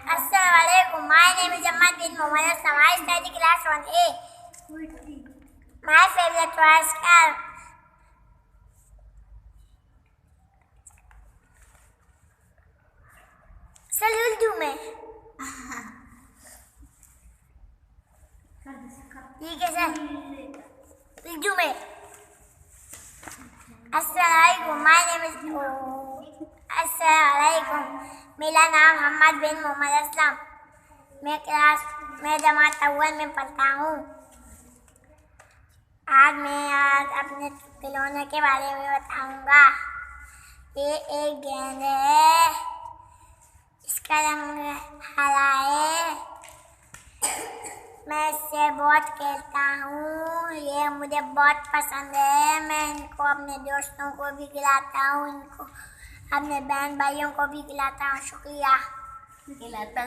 Assalamualaikum. My name is Ahmad bin Muhammad Aslam. I study class 1A. My favorite was car. Sir Urdu में ठीक है sir Urdu में अस्सलामुअलैकुम मेरा नाम मोहम्मद बिन मोहम्मद असलम मैं जमात अव्वल में पढ़ता हूँ। आज मैं अपने खिलौने के बारे में बताऊँगा। ये एक गेंद है, इसका रंग हरा है। मैं इससे बहुत खेलता हूँ, ये मुझे बहुत पसंद है। मैं इनको अपने दोस्तों को भी खिलाता हूँ, इनको अपने बहन भाइयों को भी खिलाता हूँ। शुक्रिया।